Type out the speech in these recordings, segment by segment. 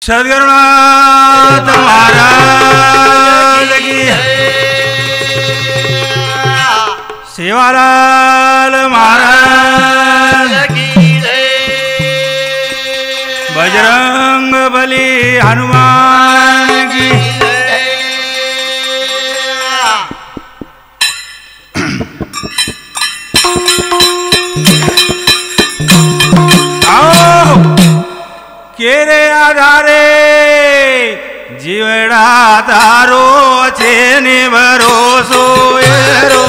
सद्गुरुनाथ महाराज की सेवालाल महाराज की बजरंग बली हनुमान की केरे आधारे जीवड़ा तारो छे ने भरोसो एरो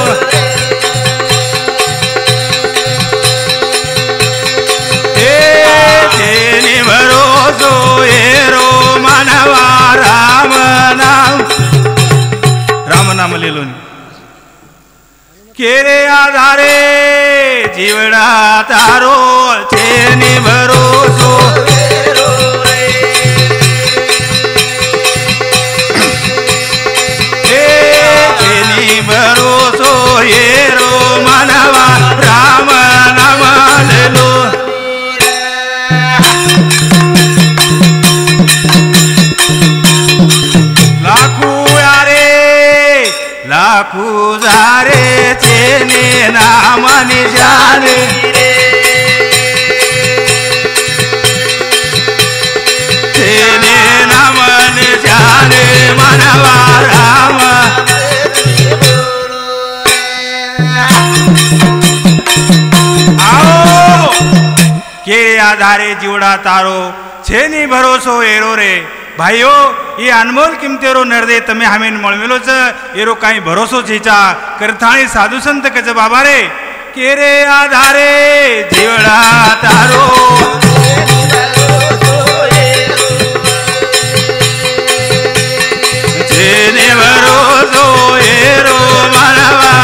छे भरोसो एरो मानवा राम नाम ले लो केरे आधारे जीवड़ा तारो छे ने भरोसो भरोसो येरो मानवा राम नाम ले लो लाखू जारे चेने नाम निशाने चेने नाम निशाने मानवा राम के आधारे जीवड़ा तारो छे नी भरोसो एरो रे भाईओ ये अनमोल किमतेरो नरदे तमे हमें मळवेलो छ एरो काही भरोसो छीचा करथाणी साधु संत कज बाबा रे के रे आधारे जीवड़ा तारो छे नी भरोसो एरो मानवा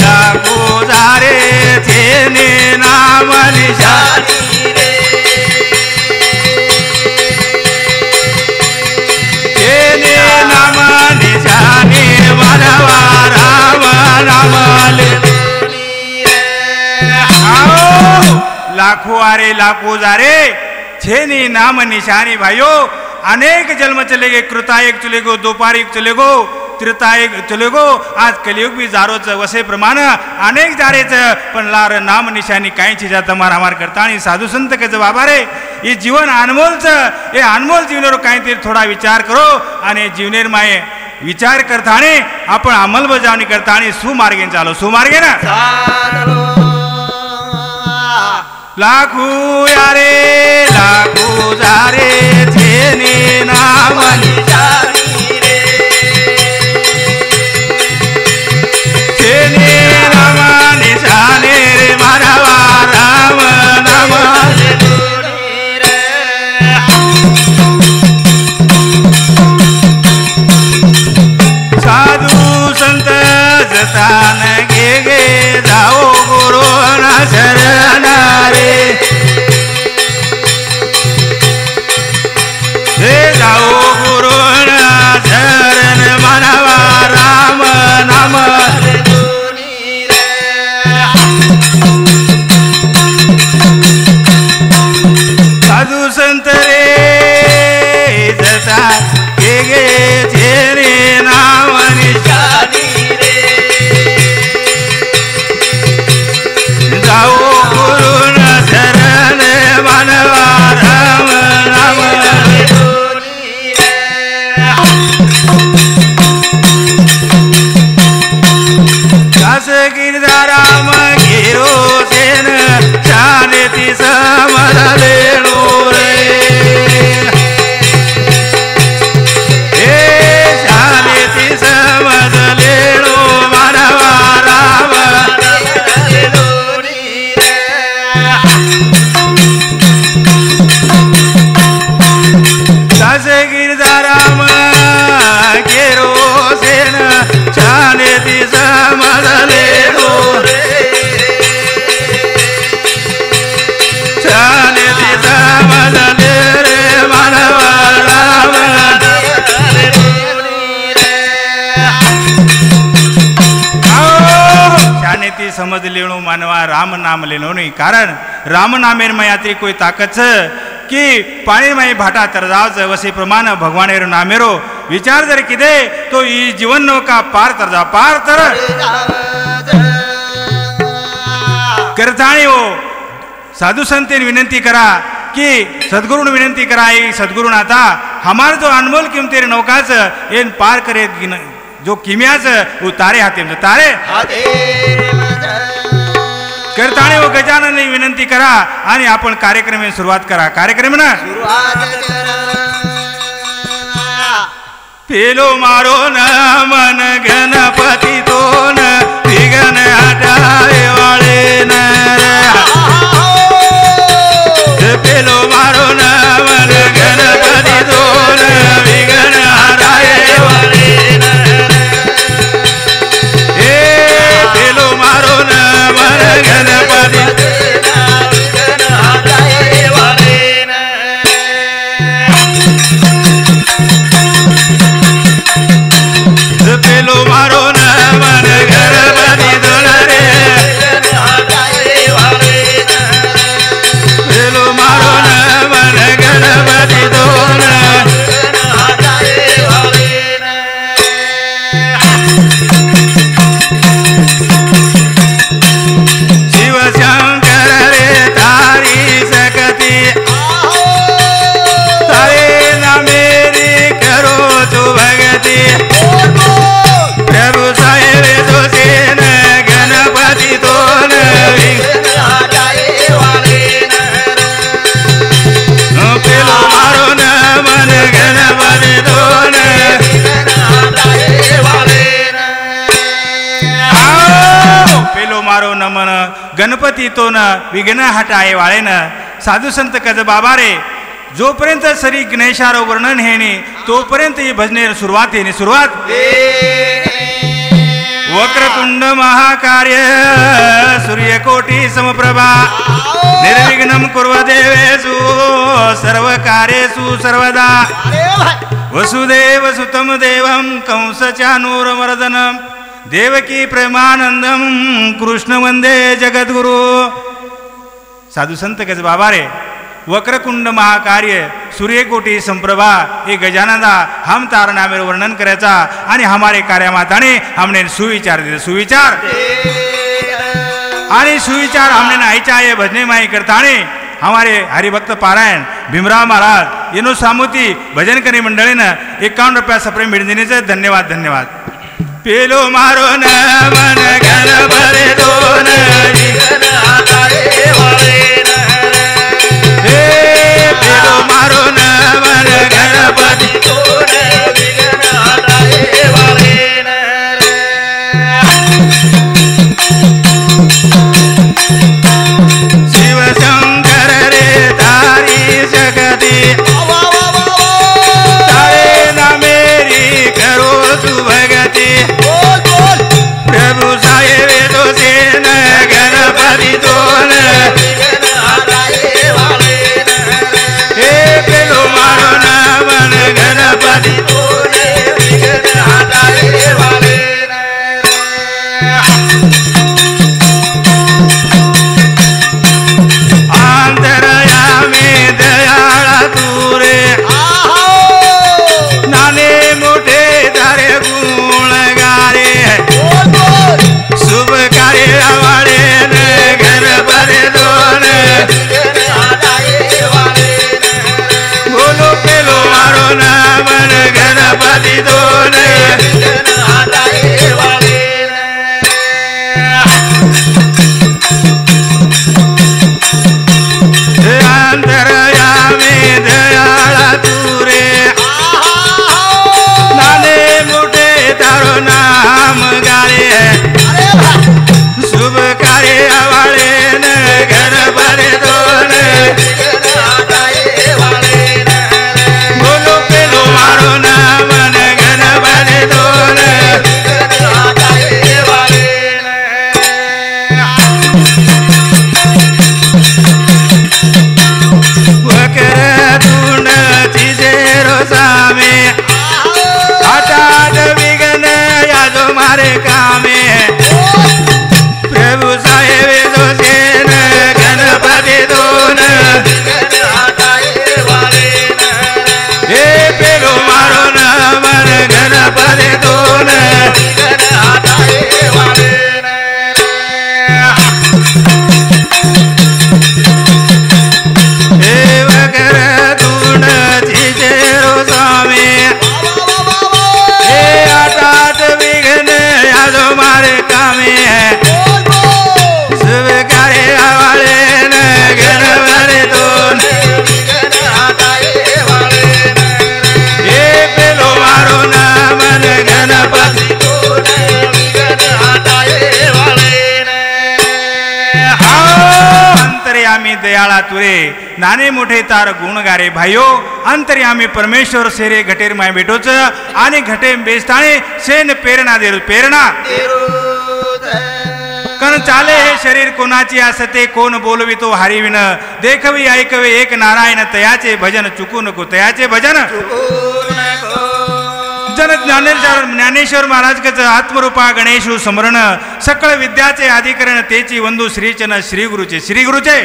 लाखू जारे छेने नाम निशानी रे छेने नाम निशानी मानवा राम नाम ले लाखों आरे लाखों जारे छेनी नाम निशानी भाइयों अनेक जन्म चले गए कृतायुग चले गो दोपारिक चले गो त्रेतायुग चले गो आज कलियुग भी जारोच वसे प्रमाण अनेक जारेच पण लार नाम निशानी काही चीजा तमारा हमार करतानी साधु संत के जवाब रे ये जीवन अनमोल छ ये अनमोल जीवनेर काही तरी थोडा विचार करो आणि जीवनेर माये विचार करतानी आपण अंमलबजावणी करतानी सुमार्गे चालो सुमार्गे ना लाखू यारे लाखू जारे छेने नाम निशानी रे छेने नाम निशानी रे मानवा राम नाम रे साधु संत जतान गे जाओ गुरु ना शरण जाओ गुरु शरण मानवा राम नाम साधु संत रे जता गे छेने नाम निशानी रे ती समज लेणो मानवा राम नाम लेनो नहीं कारण राम नामेर में यात्री कोई ताकत छ कि पाणी में भाटा तर जावच वसे प्रमाण भगवानेर नामेरो विचार जर किदे तो ई जीवन नौका पार तर जा पार तर करताणी हो साधु संतेन विनंती करा कि सद्गुरुन विनंती करा सद्गुरुन आता हमार जो अनमोल किमतेर नौकाच एन पार करे जो किम्याच वो तारे हाते तारे करताणी हो गजानन विनंती करा आणि आपण कार्यक्रम सुरुवात करा कार्यक्रम ना पेलो मारो न मन गणपती तो न विघ्न हटावे वाले न पेलो मारो न मन गणपती तो न विघ्न हटावे वाले न पेलो मारो न मन गणपती पेलो मारो न मन गणपती दोन रे पेलो मारो न मन गणपती दोन शिवशंकर रे तारी सकती तारे ना मेरी करो तू भगती प्रभु साहेब तो सेन गणपति तो पेलो मारो न मन गणपति तो पेलो मारो न मन गणपती तो न विघ्न हटाए वाळे न साधू संत कज बाबा रे जोपर्यंत श्री गणेशारो वर्णन हेने तोपर्यंत ही भजनेर सुरुवात हेने सुरुवात वक्रतुंड महाकार्य सूर्यकोटी समप्रभा निर्विघ्नं कुरु देवेषु सर्वकार्येषु सर्वदा वसुदेव सुतं देवं कंसचानूरमर्दनं देवकी प्रेमानंदं कृष्ण वंदे जगद्गुरु साधू संत गज बाबा रे वक्रकुंड महाकार्य सूर्यकोटी संप्रभा हे गजानंदा हम तार नामेर वर्णन करायचा आणि हमारे कार्यामाताने हमने सुविचार दिले सुविचार आणि सुविचार हमने आईच्या ये भजने माई करताने हमारे हरिभक्त पारायण भीमराव महाराज येनो सामुती भजन करी मंडळीनं 51 रुपया सप्रेम भेटदिनीचे धन्यवाद धन्यवाद पेलो मारो न मन गणपती दोन पेलो मारो न मन गणपती शिवशंकर रे तारी जगती तारे ना मेरी करो तू भगती प्रभु साहेब तो सेन गणपती दोन पेलो मारो न मन गणपती आंतरयामी दयाळा तू रे नाने मोठे तारे गुण गारे शुभ कार्य वाळे गणपती दोन बोलो पेलो मारो न मन गणपती दोन अंतरयामी दयाळा तू रे नाने मोठे तारो नाम गाळे शुभ कार्य वाळे गणपती दोन बोलो पेलो मारो न मन गणपती दोन वक्रतुंड तिजेरो सामे हठात विघ्न यादो मारे कामे प्रभु हमारे कामे है सब करे वाले न घर वाले तो ये पेलो मारो नाम न गणपति अंतर्यामी दयाळा तुरे नाने मोठे तार गुण गारे भाइयो अंतर्यामी परमेश्वर सेरे घटेर माय भेटोच आणि घटे बेस्ताणे सेन प्रेरणा देरू प्रेरणा कण चाले हे शरीर कोणाची असते कोण बोलवितो हरिविन देखवी ऐकवे एक नारायण तयाचे भजन चुकू नको तयाचे भजन जन ज्ञानेश्वर महाराज कच आत्मरूपा गणेशु स्मरण सकळ विद्याचे अधिकरण तेची वंदू श्रीचन श्री गुरुचे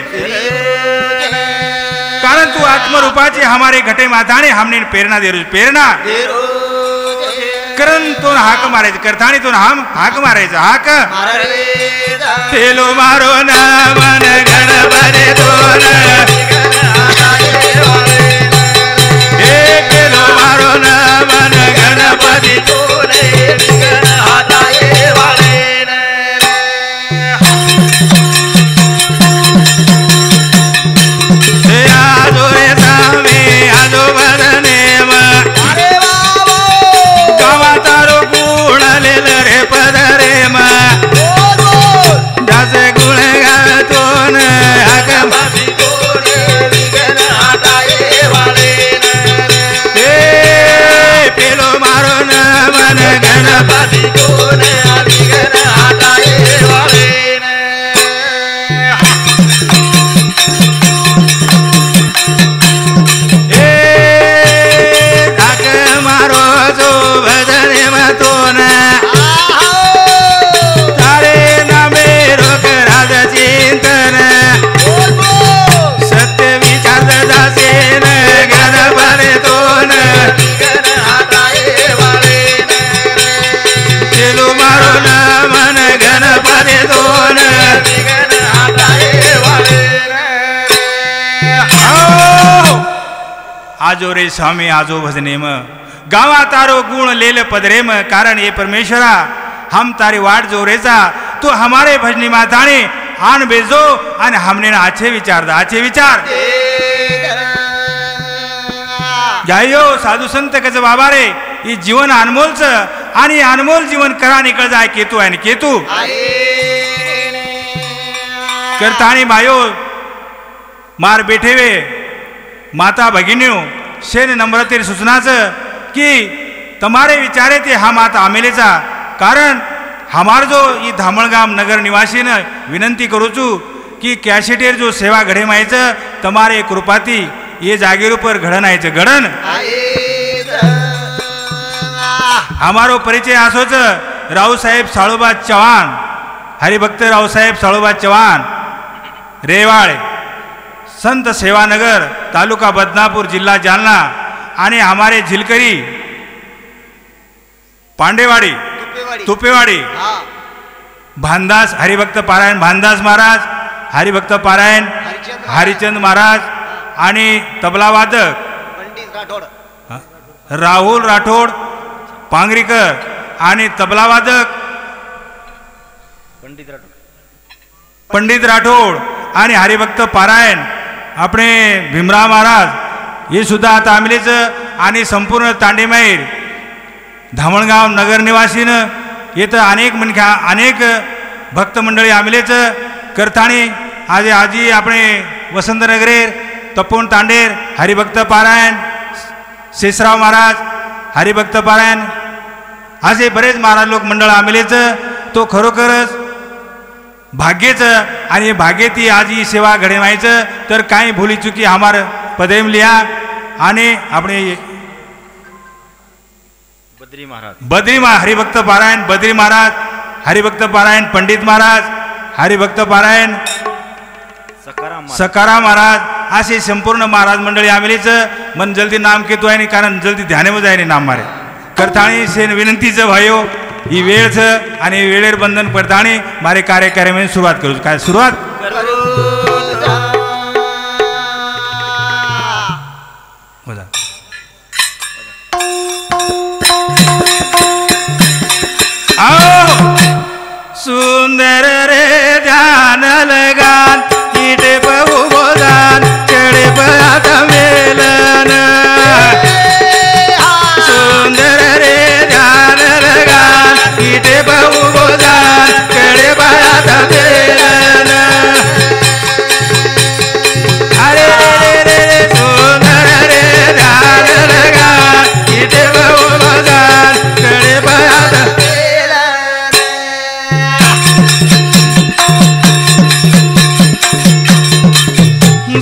कारण तू आत्मरूपाचे हमारे घटे माताने हमने प्रेरणा दे प्रेरणा करण तो हाक मारायचं करतानी तो हम हाक मारायचं हाक तेलो मारो ना मन गणपती दोन तेलो मारो ना मन गणपती आजो रे स्वामी आजो भजनेम गावा तारो गुण लेल पदरेम कारण ये परमेश्वरा हम तारी वाट जो रेचा तू हमारे भजनी माताने आन बेजो आणि हमने आछे विचार जायो साधू संत कच बाबा रे ही जीवन अनमोलच आणि अनमोल जीवन करा निकळ जाय केतू आहे केतू करताणी भायो मार बेठेवे माता भगिन्यो शेन नम्रतेर सूचनाचं की तमारे विचारे ते हा माता आमेलेचा कारण हमार जो ई धामणगाम नगर निवासीन विनंती करूचू की कॅशेटेर जो सेवा घडे मायचं तमारे कृपाती ये जागेर पर घडण आयचं घडण हमारो परिचय असोच रावसाहेब साळोबा चव्हाण हरिभक्त रावसाहेब साळोबा चव्हाण रेवाळ संत सेवानगर तालुका बदनापूर जिल्हा जालना आणि हमारे झिलकरी पांडेवाडी तुपेवाडी भानदास हरिभक्त पारायण भानदास महाराज हरिभक्त पारायण हरिचंद महाराज आणि तबला वादक राहुल राठोड पांगरीकर आणि तबला वादक पंडित राठोड आणि हरिभक्त पारायण आपणे भीमराव महाराज हे सुद्धा आता आमलेच आणि संपूर्ण तांडेमाईर धामणगाव नगर निवासीन येतं अनेक भक्त मंडळी आमलेच करताणी आज आजी आपणे वसंतनगरेर तपोन तांडेर हरिभक्त पारायण शेषराव महाराज हरिभक्त पारायण असे बरेच महाराज लोक मंडळ आमलेच तो खरोखरच भाग्येचं आणि भाग्येती आज ही सेवा घडे व्हायचं तर काही भूली चुकी हमार पदेम लिहा आणि આપણે बद्री हरिभक्त पारायण बद्री महाराज हरिभक्त पारायण पंडित महाराज हरिभक्त पारायण सकाराम महाराज असे संपूर्ण महाराज मंडळी आमेलीच मन जल्दी नाम केतो आहे कारण जल्दी ध्यानेमध्ये आहे नाम मारे करताणी सेन विनंतीचं भायो ही वेळच आणि वेळेर बंधन पडताणी मारे कार्यक्रमाची सुरुवात करू काय सुरुवात सुंदर रे ध्यान लगान इटे बहु बोधान कडे पात मेलन सुंदर रे ध्यान लगान इटे बहु बोधान कडे पात मेलन अरे रे रे रे सुंदर रे ध्यान लगान इटे बहु बोधान कडे पात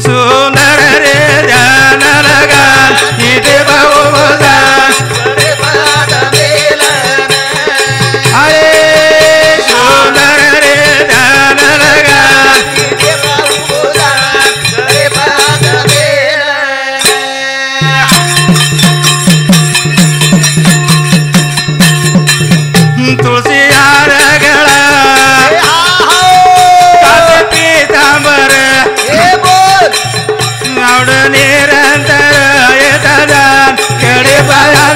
सुंदर रे ध्यान लगान इटे बहु बोधान कडे पात मेलन अरे सुंदर रे ध्यान लगान इटे बहु बोधान कडे पात मेलन तुळशी हार गळा कासे पीतांबर आवड निरंतर येतात कडे पात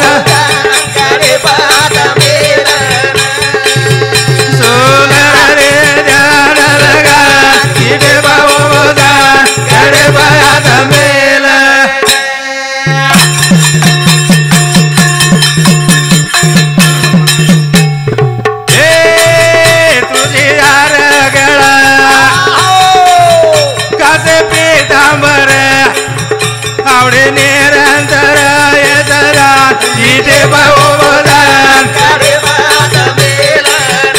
मेलन सुंदर रे ध्यान लगान इटे बहु बोधान कडे पात मेलन तुझी हार गळा कासे पीतांबर आवडे निरंतर येतात इटे बहु बोधान कडे पात मेलन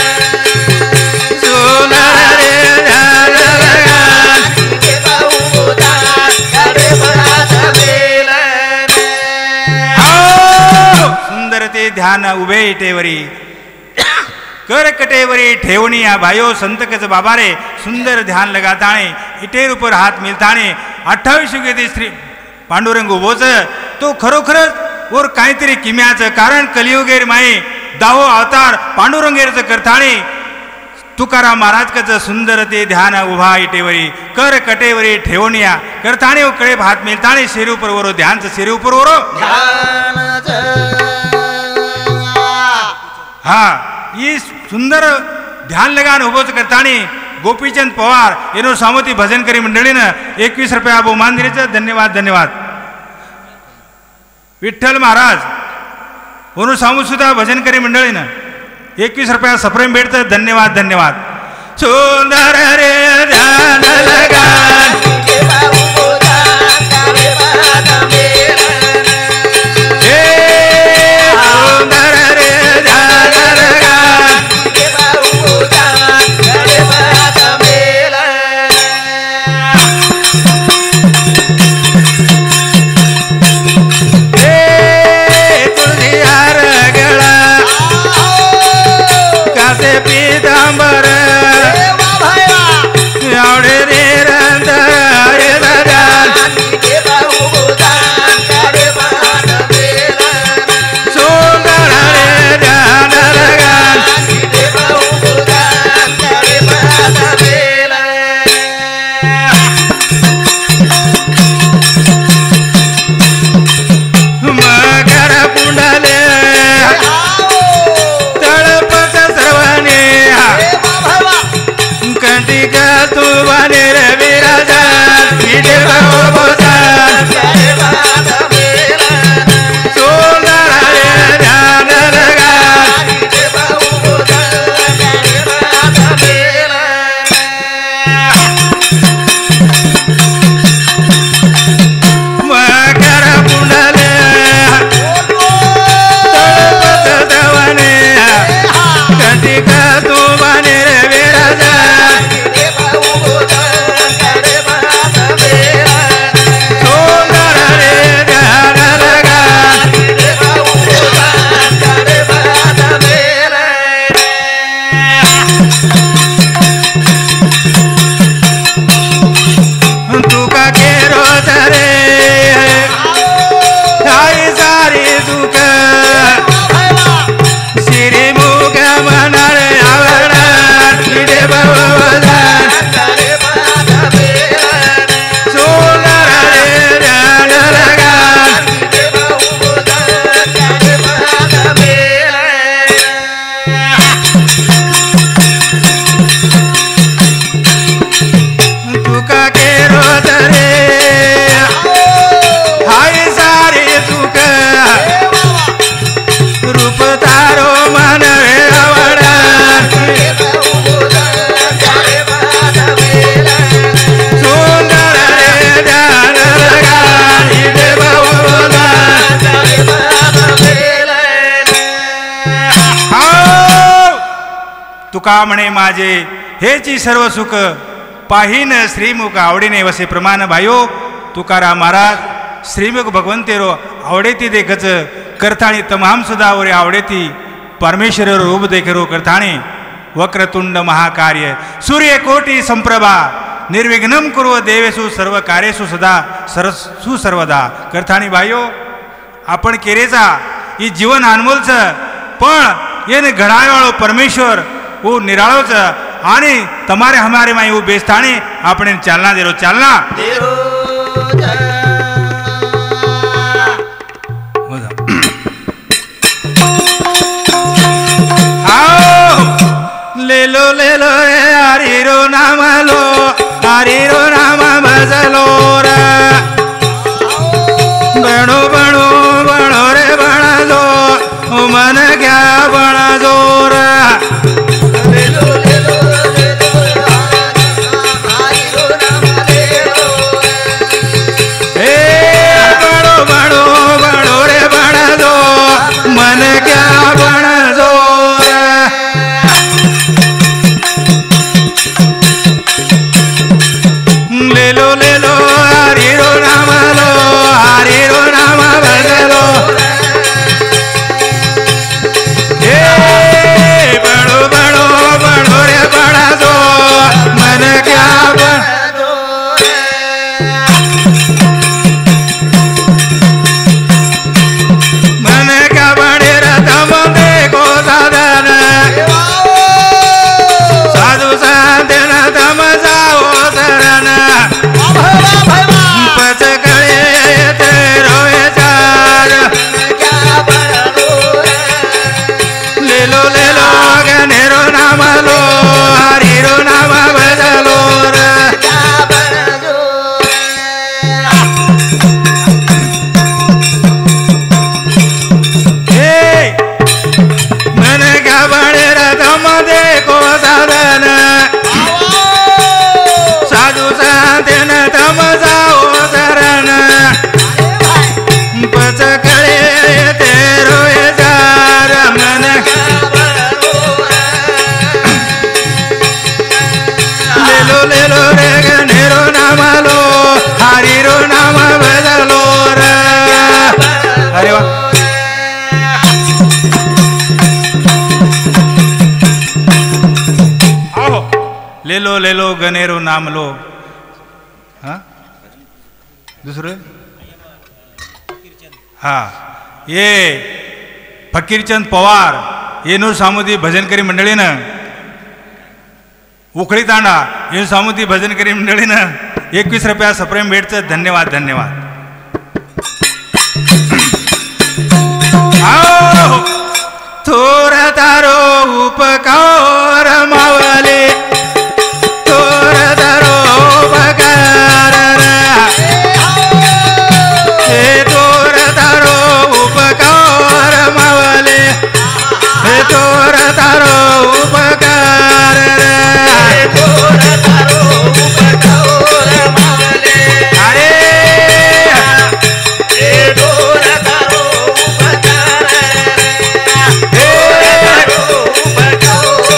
सुंदर रे ध्यान लगान इटे बहु बोधान कडे पात मेलन सुंदर ते ध्यान उभे इटेवरी करकटेवरी ठेवणी या भायो संतकच बाबा रे सुंदर ध्यान लगाताणे इटेर ऊपर हात मिळताणे 28 युगे श्री पांडुरंग उभोच तो खरोखरच वर काहीतरी किम्याचं कारण कलियुगेर माये दाहो अवतार पांडुरंगेरचं करताणे तुकाराम महाराजकच सुंदर ते ध्यान उभा इटेवरी कर कटेवरी ठेवणिया करताणे कळे हात मिळताणे शेरी ऊपर वरो ध्यानचं शेरी ऊपर वरो हा ई सुंदर ध्यान लगान उभोच करताणी गोपीचंद पवार एनो सामोती भजन करी मंडळीनं 21 रुपया बहुमान दिलेचं धन्यवाद धन्यवाद विठ्ठल महाराज ओनो सामू सुद्धा भजन करी मंडळीनं 21 रुपया सप्रेम भेटतं धन्यवाद धन्यवाद सुंदर रे ध्यान लगान इटे बहु बोधान कडे पात मेलन सुंदर रे ध्यान लगान इटे बहु बोधान कडे पात मेलन तुझी हार गळा कासे पीतांबर आवडे निरंतर येतात इटे बहु बोधान कडे पात मेलन सुंदर रे ध्यान लगान इटे बहु बोधान कडे पात मेलन मकर पुंडले तळपत सर्वाने कंटिक तू बने रे विराजन इटे बहु बोधान कडे पात मेलन सुंदर रे ध्यान लगान इटे बहु बोधान कडे पात मेलन मकर पुंडले तळपत सर्वाने कंटिक तू बने रे विराजन इटे बहु बोधान कडे पात मेलन सुंदर रे ध्यान लगान इटे बहु बोधान कडे पात मेलन तुका केरो रे आई सारी दुख श्री मुख मनार आवरण इटे बहु बोधान कडे पात मेलन सुंदर रे ध्यान लगान इटे बहु बोधान कडे पात मेलन तुका म्हणे माझे हेची सर्व सुख पाहिन श्रीमुख आवडीने वसे प्रमाण भायो तुकाराम महाराज श्रीमुख भगवंतेरो आवडेती देखच करताणी तमाम सुद्धा वरे आवडेती परमेश्वर रूप देखरो करताणी वक्रतुंड महाकार्य सूर्यकोटी संप्रभा निर्विघ्नम कुर्व देवेसु सर्व कार्येसु सदा सुसर्वदा करताणी भाईओ आपण केरेचा ही जीवन अनमोलच पण येने घडाळवाळो परमेश्वर वो निराळोच आणि तमारे हमारे माई वो बेस्थाने आपण चालना देरो चालना लेलो लेलो रे हरिरो नाम लो हरिरो नाम भजलो रे बणो बणो बणो रे बणजो मन क्या बणजो रे लेलो लेलो हरिरो नाम लेलो ए बणो बणो बणो रे बणजो मन क्या बणजो लेलो लेलो हरिरो नाम लो हरिरो नाम भजलो हे बड़ो बड़ो बड़ो रे बड़ा दो मन क्या बड़ो मन क्या बड़े रतम देखो साधन साधु साधन तम जाओ शरण लेलो लेलो गनेरो नाम लो हरिरो नाम भजलो रे मन का बड़े रतम देखो साधन साधु साधन तम जाओ शरण पचकड़े तेरो जार मन लेलो लेलो रे गनेरो नाम लो हरिरो नाम भजलो रे अरे वाह आओ लेलो लेलो गनेरो नाम लो हाँ दुसरं हा ये फकीरचंद पवार येनूर सामुदी भजनकरी मंडळीनं उखळी तांडा येनूर सामुदी भजनकरी मंडळीनं 21 रुपया सप्रेम भेटचं धन्यवाद धन्यवाद थोर तारो उपकार मावले थोर तारो उपकार हे थोर तारो उपकार मावले हे थोर तारो उपकार हे थोर तारो उपकार मावले अरे हे थोर तारो उपकार हे थोर तारो उपकार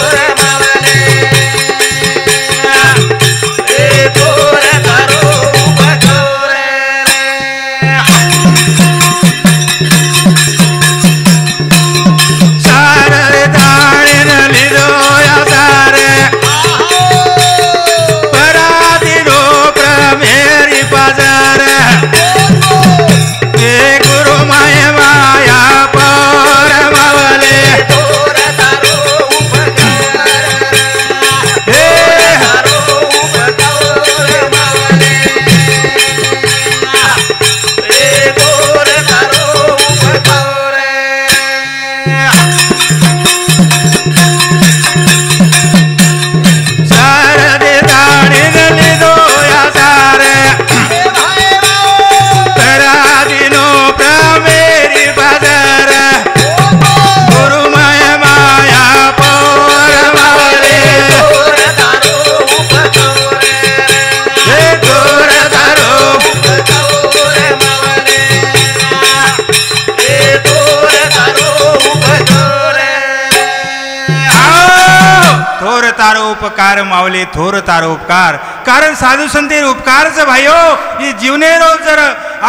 थोर तारो उपकार मावले थोर तारो उपकार. कारण साधू संते उपकारच भाईओ ही जीवनेरो जर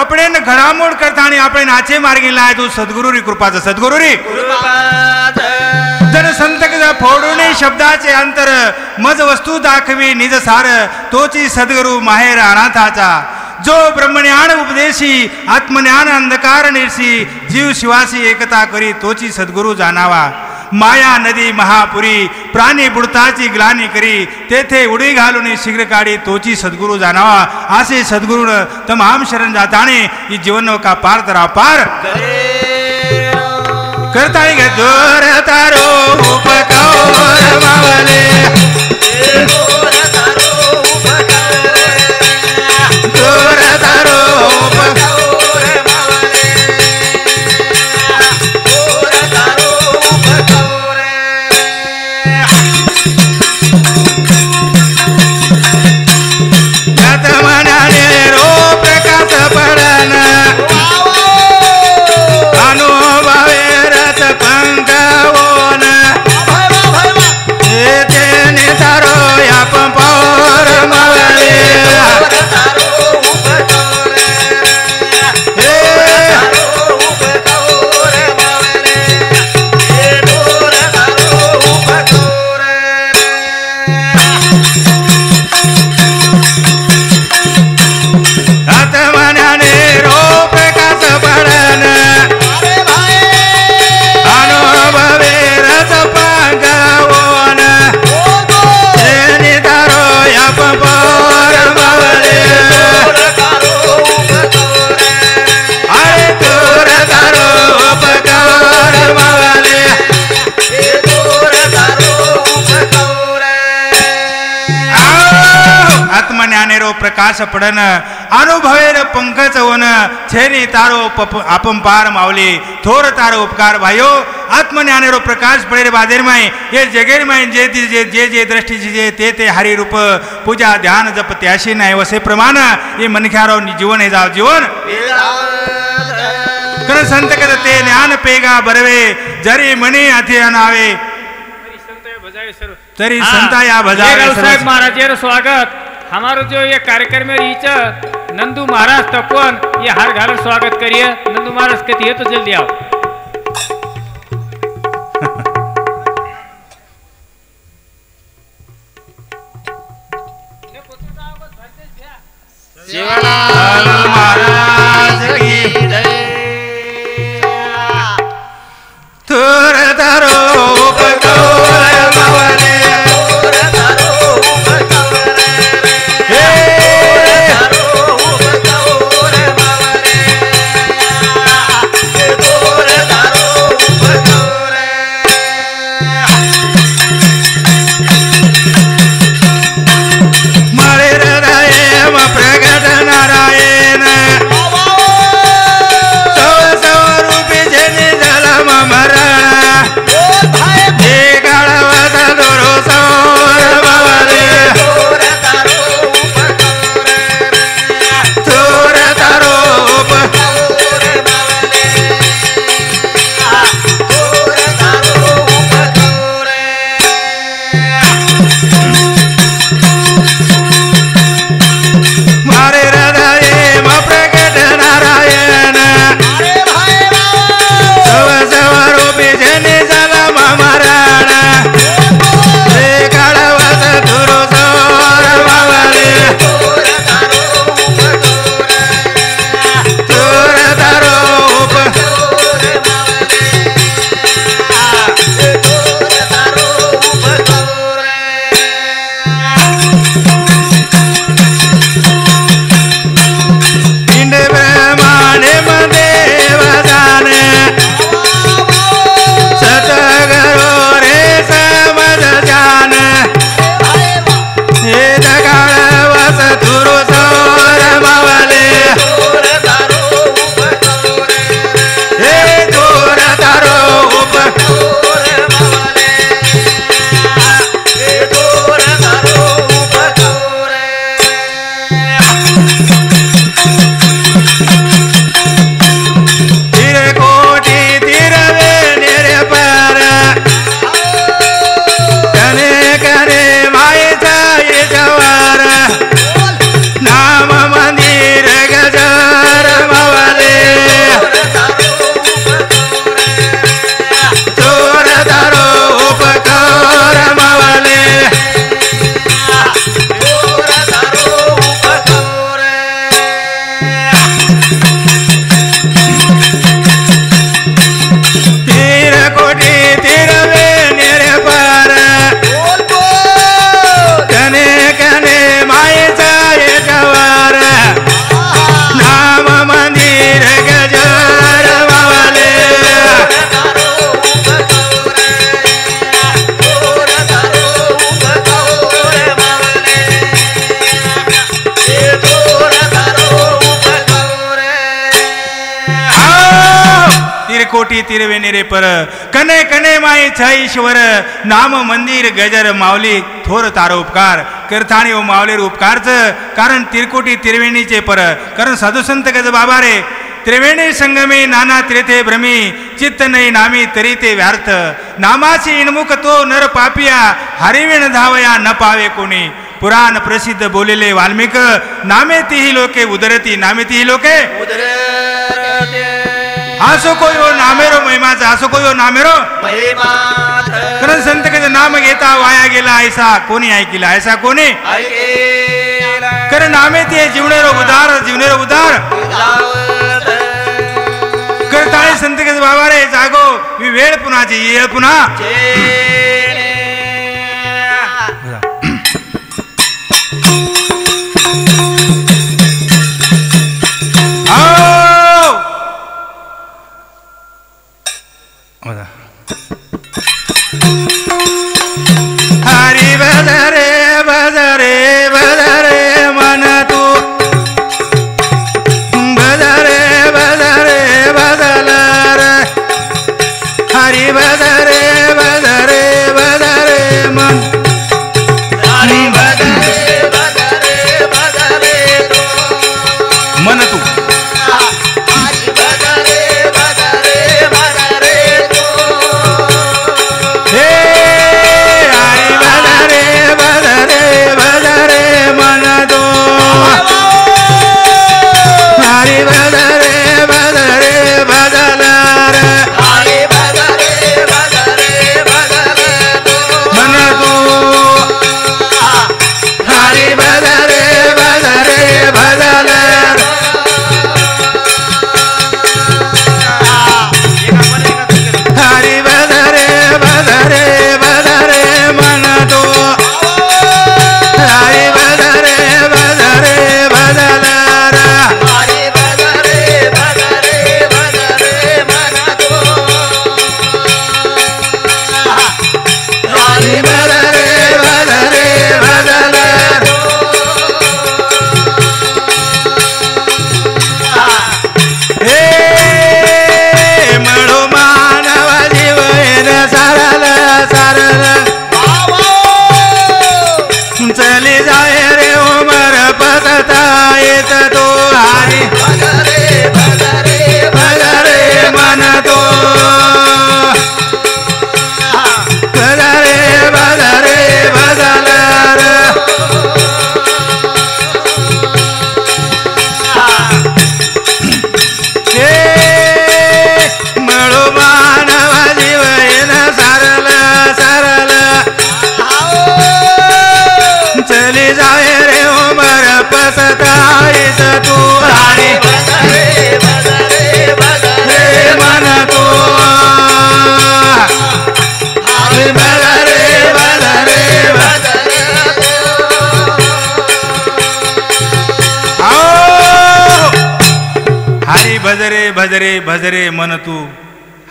आपण घडामोड करता आणि आपण आचे मार्गी लाय तू सद्गुरुरी कृपाचं सद्गुरुरी जर संत फोडून शब्दाचे अंतर मज वस्तू दाखवी निज सार तोची सद्गुरु माहेर अनाथाचा. जो ब्रह्मज्ञान उपदेशी आत्मज्ञान अंधकार निर्सी जीव शिवासी एकता करी तोची सद्गुरु जाणावा. माया नदी महापुरी प्राणी बुडताची ग्लानी करी तेथे उडी घालून शीघ्र काढी तोची सद्गुरु जाणावा. असे सद्गुरुन तमाम शरण जाताने ही जीवन का पार तरा पार करता दूर तारो उपकार मावले दूर तारो प्रकाश पडन अनुभवेर पंकज वन छेनी तारो अपंपार मावली थोर तारो उपकार भाइयो आत्मज्ञानेरो प्रकाश पडेर बादेर माय ये जगेर माय जे जे जे दृष्टि जे ते हरि रूप पूजा ध्यान जप त्याशी नाही वसे प्रमाण ये मनख्यारो जीवन हे जाव जीवन कर संत करते ज्ञान पेगा बरवे जरी मनी हाती अनावे तरी संता या भजावे साहेब महाराज ये स्वागत हमारो जो ये कार्यक्रम में रीच नंदू महाराज तपन ये हार घाल स्वागत करिए नंदू महाराज कहती है तो जल्दी आओ शिवलाल महाराज की जय थोर तारो उपकार मावले त्रिकोटी तिरवेणी रे पर कने कने माई छ ईश्वर नाम मंदिर गजर माऊली थोर तारो उपकार करताणी ओ माऊलीर उपकारच कारण त्रिकोटी तिरवेणीचे पर कारण साधू संत गज बाबा रे त्रिवेणी संगमे नाना तीर्थे भ्रमी चित्त नाही नामी तरी ते व्यर्थ नामाची इनमुख तो नर पापिया हरिविण धावया न पावे कोणी पुराण प्रसिद्ध बोलेले वाल्मिक नामे तीही लोके उदरती नामे तीही लोके आसो कोई हो नामेरो महिमाचा आसो कोई हो नामेरो कारण संत के नाम घेता वाया गेला ऐसा कोणी ऐकिला ऐसा कोणी कारण नामे ते जीवनेरो उदार करताळे संत के बाबा रे जागो मी वेळ पुन्हाची येळ पुन्हा हरी बजरे बजरे बजरे मन तू बजरे बजरे बदलर हरी बजरे बजरे बजरे मन हरी बजरे बजरे बजरे मन तू भजरे भजरे भजरे मन तू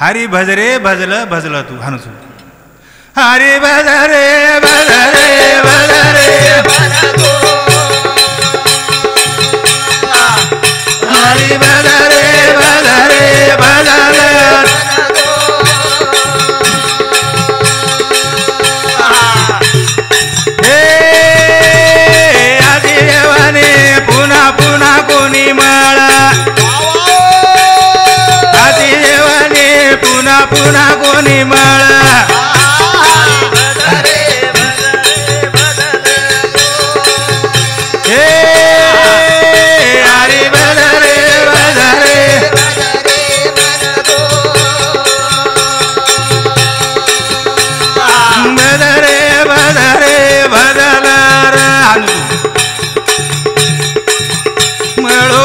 हरी भजरे भजल तू हानसू हरी भजरे भजरे भजरे हरी भजरे भजरे भजल हे आधी देवाने पुन्हा पुन्हा कोणी मला पुन्हा पुन्हा कोणी मला हे हरी बजरे बजरे बजरे बजरे बदलर मळो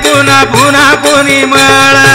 पुन्हा पुन्हा कोणी मला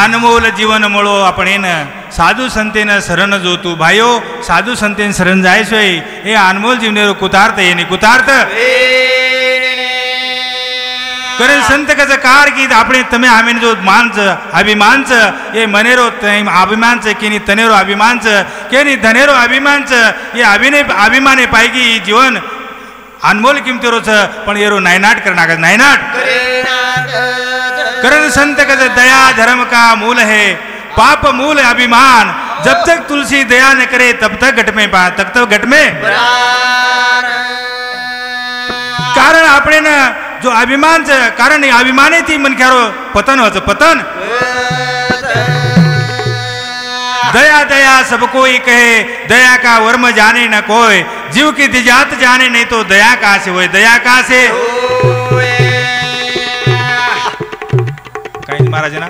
अनमोल जीवन मळो आपण साधू संतेन शरण जो तू भाइयो साधू संतेन शरण जायसोय हे अनमोल जीवनेरो कुतार्थ येणे कुतार्थ कारण संत कसं कार की આપણે તમે આમીન જો માન છે અભિમાન છે એ મનેરો અભિમાન છે કે ની તનેરો અભિમાન છે કે ની ધનેરો અભિમાન છે એ અભિમાને પાઈકી જીવન अनमोल किमतीरो छ पण एरो नायनाट करना का नायनाट करण संत का दया धर्म का मूल है पाप मूल अभिमान जब तक तुलसी दया न करे तब तक घट में घट में कारण આપણે न जो अभिमान छ कारण अभिमाने थी मन क्यारो पतन होच पतन दया दया सब कोई कहे दया का वर्म जाने न कोई जीव की दिजात जाने नहीं तो दया कहाँ से होए दया कहाँ से कहीं महाराज ना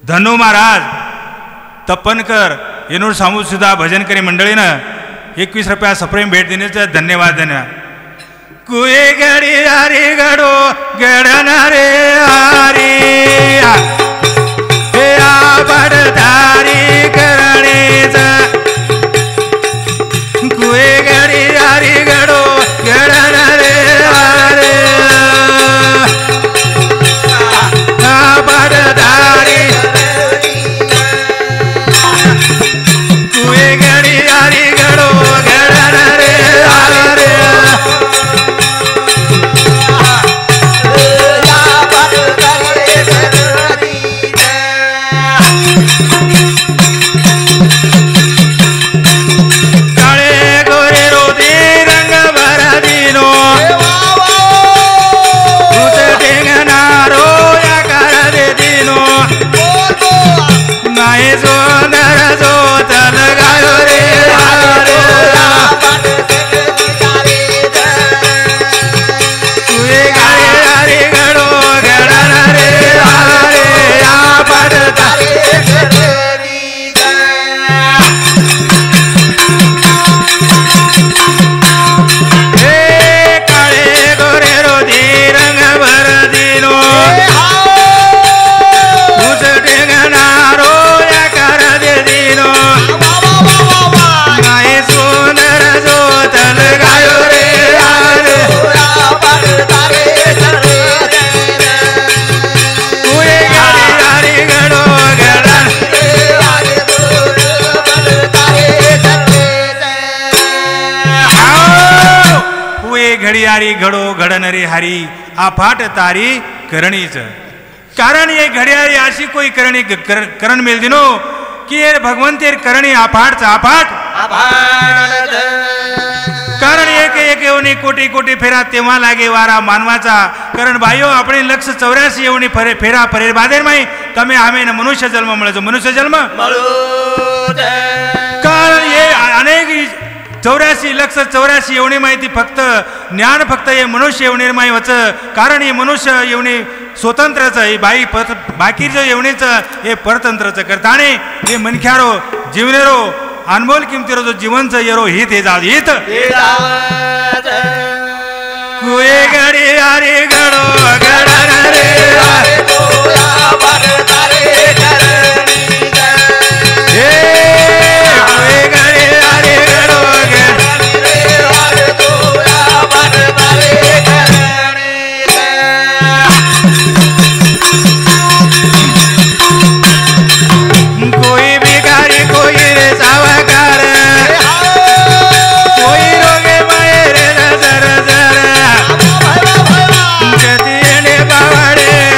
धनु महाराज तप्पनकर येनूर सामूद सुद्धा भजन करी मंडळी न 21 रुपया सप्रेम भेट देने धन्यवाद धन्यवाद कुए गडी हरी गडो गडनारे हरी बडधारी करणेचा कुए गडी हरी गडो गडनारे हरे बडधारी कुए गडी हरी गडो गडनारे हरे घडियारी घडो घडणारी हरी आफाट तारी करणीच कारण ये घडियारी अशी कोई करणी करण मिल दिनो कि ये भगवंतेर करणी आफाट आफाट कारण एक एक येवनी कोटी कोटी फेरा तेव्हा लागे वारा मानवाचा कारण भाइयो આપણે 184 येवनी फेरा परेर बादेर माई તમે આમે ને મનુષ્ય જન્મ મળે છે મનુષ્ય જન્મ कारण ये अनेक 84 येवणी माहिती फक्त ज्ञान फक्त हे मनुष्य येवणी माही वच कारण हे मनुष्य येवणी स्वतंत्रच हे बाई बाकीचं येवणीच हे परतंत्रच करताने हे मनख्यारो जीवनेरो अनमोल किमतीरो जो जीवनच येरो हित हे जात हित कुए गडी हरी गडो गडनारे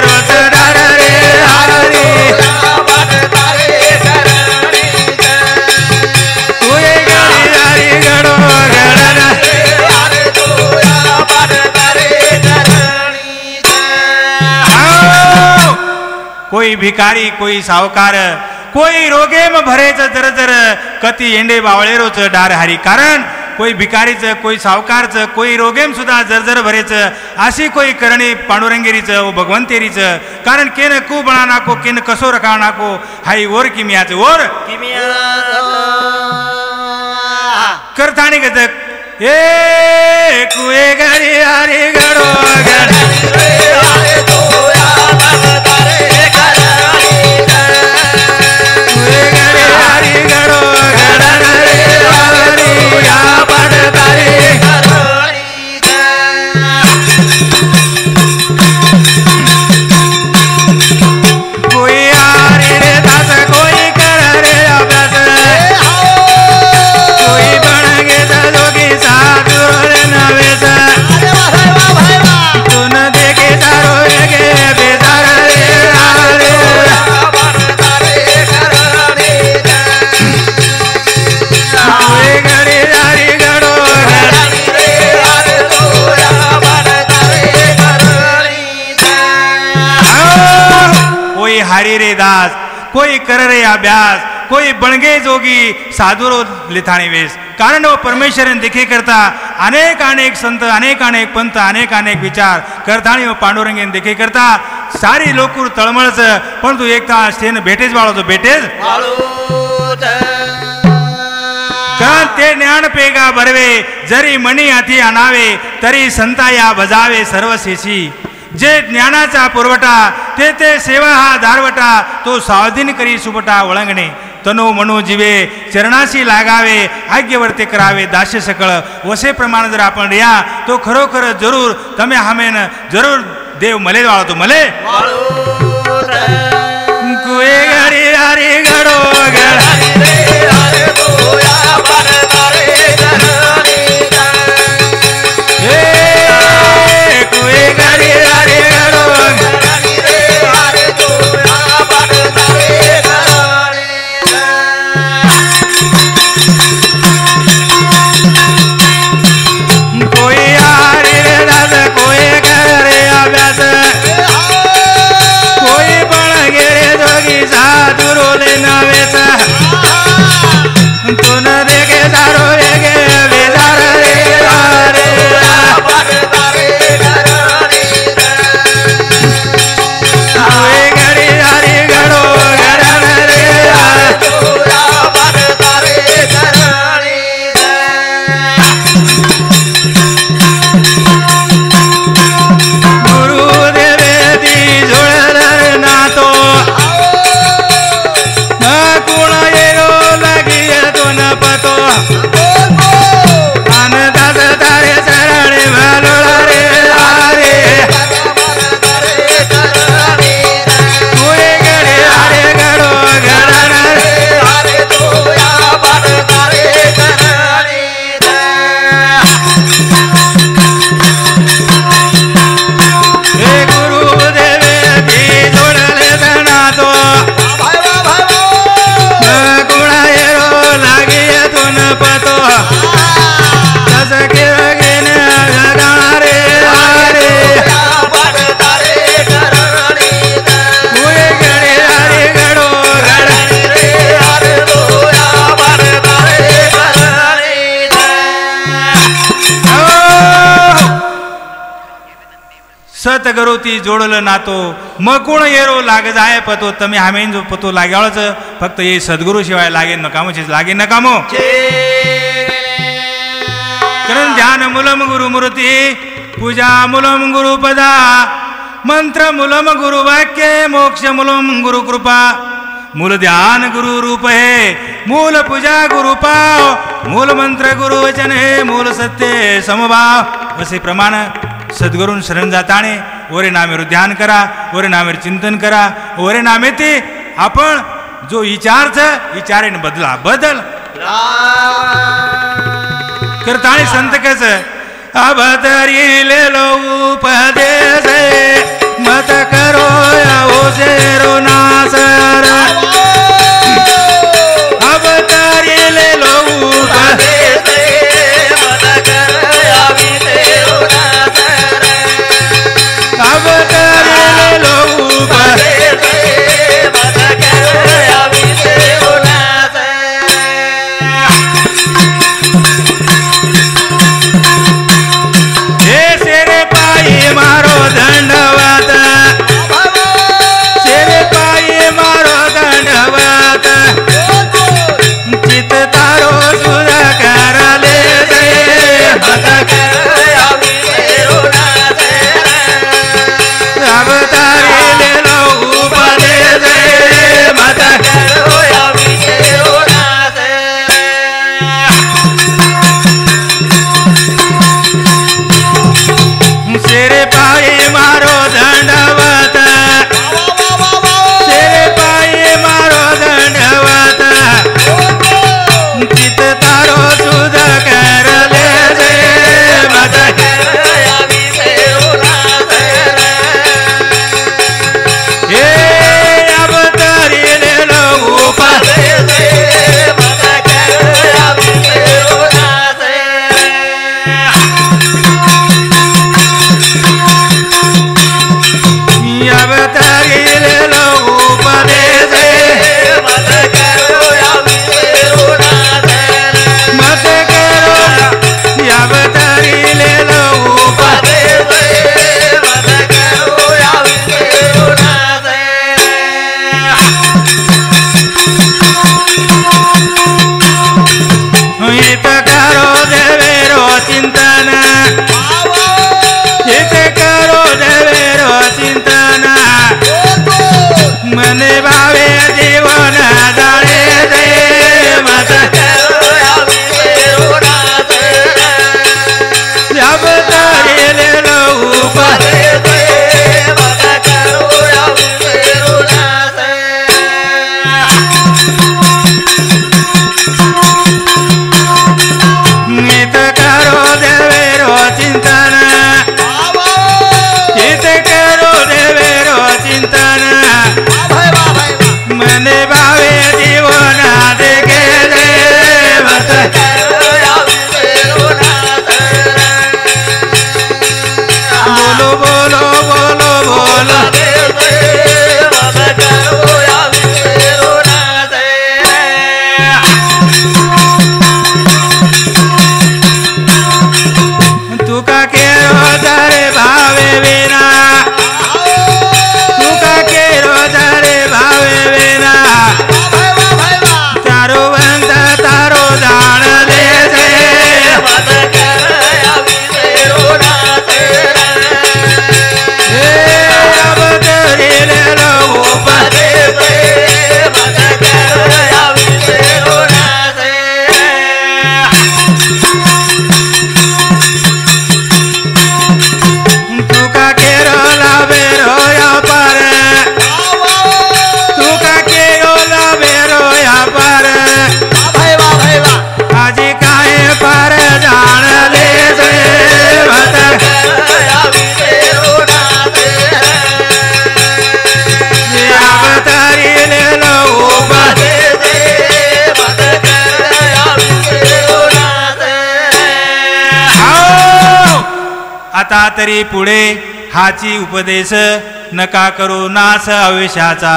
रोज कोई भिकारी कोई सावकार कोई रोगेम भरेच जर कती एंडे बावळेरोच डार हारी कारण कोई भिकारीचं कोई सावकारचं कोई रोगेम सुद्धा जर भरेचं अशी कोई करणी पांडुरंगेरीचं व भगवंतेरीचं कारण केन कू बणा नाको केन कसो रखा नाको हाई ओर किमियाचं ओर करताणी गजक ए कुए गरी हरी गडो गड हारी रे दास कोई कर रे अभ्यास कोई बनगे जोगी साधुरो लिथाणी वेश कारण वो परमेश्वर दिखे करता अनेक अनेक संत अनेक अनेक पंत अनेक अनेक विचार करताणी वो पांडुरंगेन दिखे करता सारी लोकूर तळमळच पण तू एक तास तेन भेटेच वाळो तो भेटेच कारण ते ज्ञान पेगा भरवे जरी मणी हाती आणावे तरी संता या बजावे सर्व शेषी जे ज्ञानाचा पुरवठा ते सेवा हा दारवटा तो सावधीन करी सुबटा वळंगणे तनो मनो जीवे चरणाशी लागावे आज्ञवर्ते करावे दास्य सकळ वसे प्रमाण जर आपण रिया तो खरोखर जरूर तमे हमेन जरूर देव मले वाळो तो मले कुए गरी हरी गडो सतगरुती जोडलं नातो मकुण येरो लाग जाय पतो तमे हमेन जो पतो लाग्याळच फक्त ये सद्गुरु शिवाय लागे नकामोचीच लागे नकामो कारण ध्यान मूलम गुरु मूर्ती पूजा मूलम गुरु पदा मंत्र मूलम गुरु वाक्य मोक्ष मूलम गुरु कृपा मूल ध्यान गुरु रूप है मूल पूजा गुरु पाव मूल मंत्र गुरु वचन है मूल सत्य समभाव असे प्रमाण सद्गुरून शरण जाताने ओरे नामेवर ध्यान करा ओरे नामेवर चिंतन करा ओरे नामे ते आपण जो विचारच विचारेन बदला बदल करताणी संत कस अबदरी लेलो उपदेश मत करो ओसेरो नासर अबदरी लेलो उपदेश मत करो अविसेरो नासर अबदरी लेलो उपदेश आता तरी पुढे हाची उपदेश नका करू नाश आयुष्याचा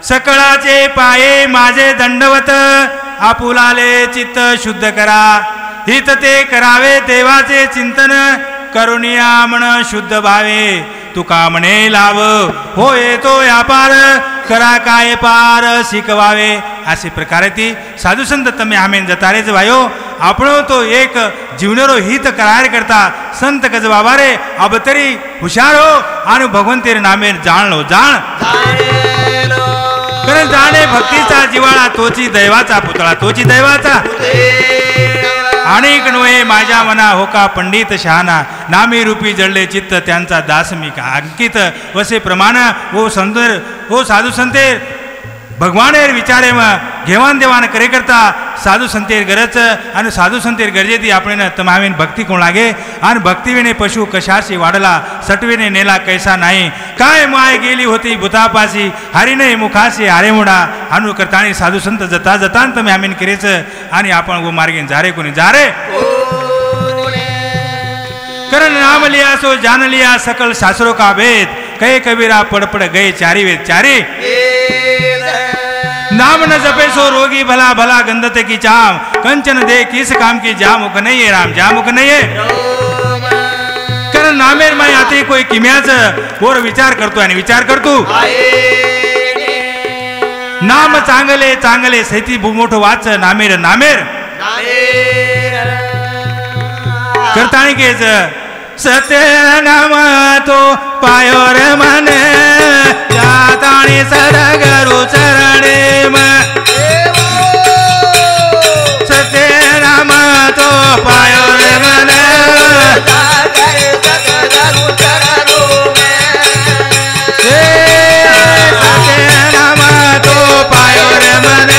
सकळाचे पाये माझे दंडवत आपुलाले चित्त शुद्ध करा हित ते करावे देवाचे चिंतन करुणिया मन शुद्ध भावे तुका म्हणे लाव हो येतो व्यापार करा काय पार शिकवावे असे प्रकारे ती साधू संत तमे आमेन जतारेच वायो आपण तो एक जीवनरो हित करार करता संत गज बाबा रे अब तरी हुशार हो आणि भगवंतेर नामेर जाणलो जाण कारण जाणे भक्तीचा जिवाळा तोची दैवाचा पुतळा तोची दैवाचा अनेक नोहे माझ्या मना होका पंडित शहाणा नामी रूपी जळले चित्त त्यांचा दास मी का अंकित वसे प्रमाण हो संतर हो साधू संतेर भगवानेर विचारे मग घेवान देवान करे करता साधू संतेर गरज आणि साधू संतेर गरजेती आपण तमावीन भक्ती कोण लागे आणि भक्तीविने पशु कशाशी वाढला सटविने नेला कैसा नाही काय माय गेली होती भूतापाशी हरिने मुखाशी हारे मुडा अनु करतानी साधू संत जता जता तुम्ही आमीन करेच आणि आपण वो मार्गे जारे कोणी जारे करण नाम लिया सो जान लिया सकल शास्त्रों का भेद कहे कबीरा पड़ गए चारी वेद चारी नाम न जपे सो रोगी भला भला गंदते की चाम कंचन दे किस काम की जामुख नहीं है राम जामुख नहीं है कारण नामेर माय आते कोई किम्याच वर विचार करतो आणि विचार करतो नाम चांगले चांगले सैती मोठो वाच नामेर नामेर करतानी केच सत्य नाम तो पायोर मन जाताणी सदगुरु चरणे सत्य नाम तो पायोर मन सत्य नाम तो पायोर मन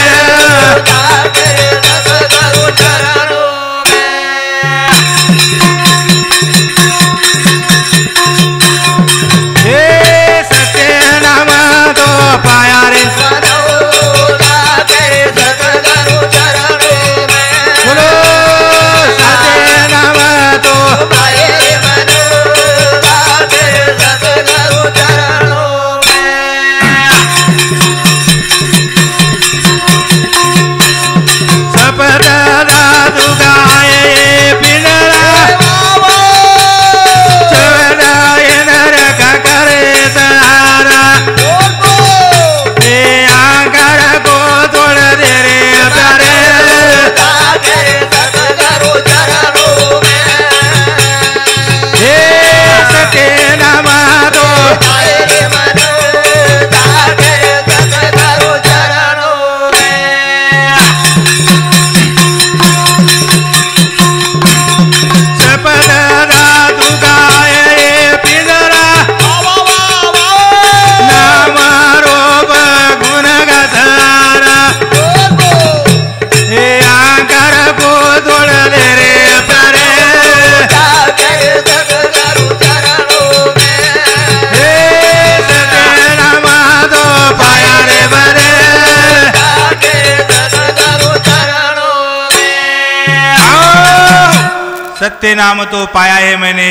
सत्य नाम तो पाया है मैंने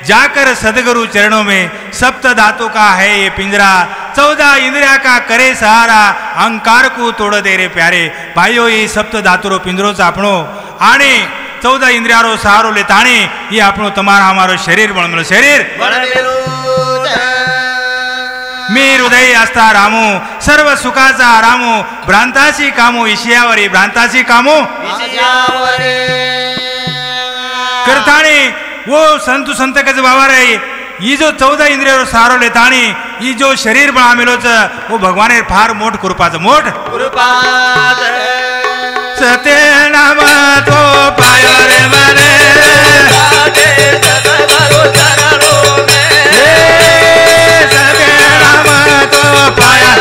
जाकर सदगुरु चरणों में सप्त धातु का है ये पिंजरा 14 इंद्रिया का करे सहारा अहंकार को तोड़ दे रे प्यारे भाइयों ये सप्त धातुरो पिंजरो आपणो आणि 14 इंद्रियारो सहारो लेताणी ये आपणो तमारा हमारो शरीर बनलो शरीर मी हृदय असता रामू सर्व सुखाचा रामू भ्रांताशी कामो ईशियावरी भ्रांताशी कामो करताणी वो संतु संत कज बाबा रे ये जो 14 इंद्रियों सहारो लेताणी ये जो शरीर बना मिलोच वो भगवान फार मोठ कृपाच मोठ सत्य नाम तो पायो रे मने सत्य नाम तो पाया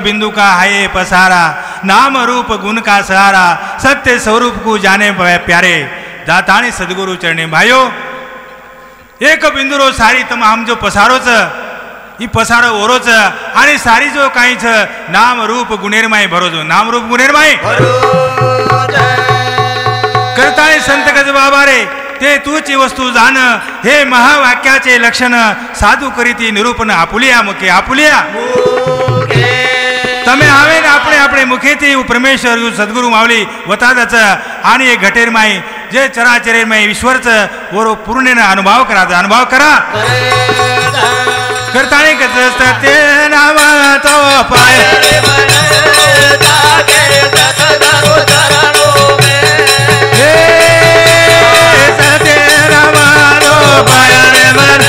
बिंदु का है पसारा, नाम रूप गुण का सहारा, सत्य स्वरूप को जाने प्यारे, जाताणी सद्गुरु चरणे। भाइयों, एक बिंदुरो सारी तमाम जो पसारोच ही पसारो ओरोच आणि सारी जो काही छ नाम रूप गुणेरमाई भरोजो, नाम रूप गुणेरमाई करताळे संत गज बाबा रे, ते तूची वस्तू जाण, हे महावाक्याचे लक्षण, साधू करीती निरूपण आपुलिया मुखे, आपुलिया तमे आवे ने આપણે આપણે મુખેથી પરમેશ્વર સદગુરુ માવલી વતાદચ आणि एक घटेर माई जे चराचरेर माई ईश्वरच वरो पूर्णेन अनुभव करा करताणे कचस्त ते नाम तो पाय सते नाम तो पाय रे मन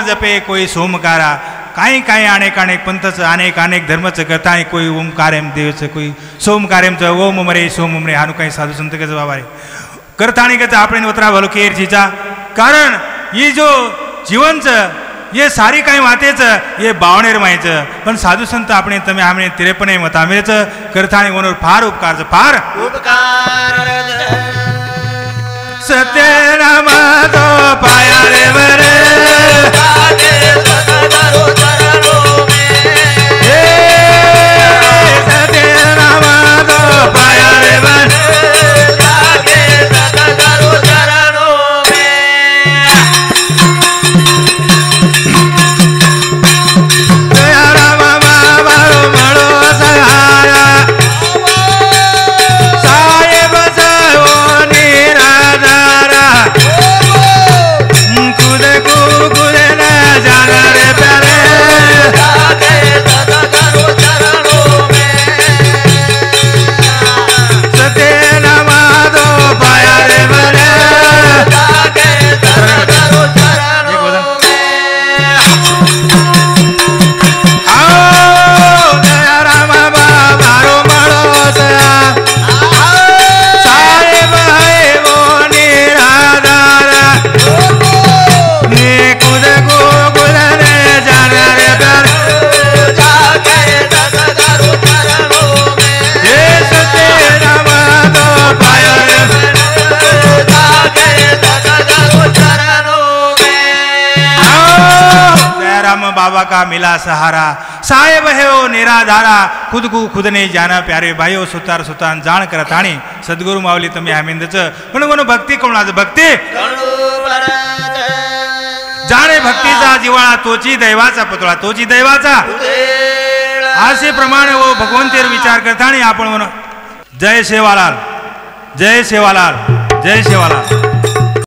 जपे कोई सोमकारा, काही काही अनेक अनेक पंथच अनेक अनेक धर्मच करता, कोई ओमकार्यम देवच, कोई सोमकार्यम ओम मरे सोम मरे हानु काही साधू संत गज बाबा रे करता आपण उतरा भलो केर चीचा कारण ये जो जीवन ये सारी काही वातेच ये बावणेर मायच पण साधू संत आपण तमे आमने तिरेपणे मतामेच करताणी वनोर फार उपकार फार उपकार सत्य नाम तो पाया रे बरे बाबा का मिला सहारा, साहेब है वो निराधारा, खुद को खुद नहीं जाना प्यारे भाइयों, सुतार सुतान जाण करताणी सद्गुरु माऊली तुम्ही आमिंदच पण वनो भक्ती कोणाच भक्ती जाणे भक्तीचा जिवाळा तोची दैवाचा पुतळा, तोची दैवाचा असे प्रमाणे वो भगवंतेर विचार करताणी आपण वनो जय सेवालाल जय सेवालाल जय सेवालाल।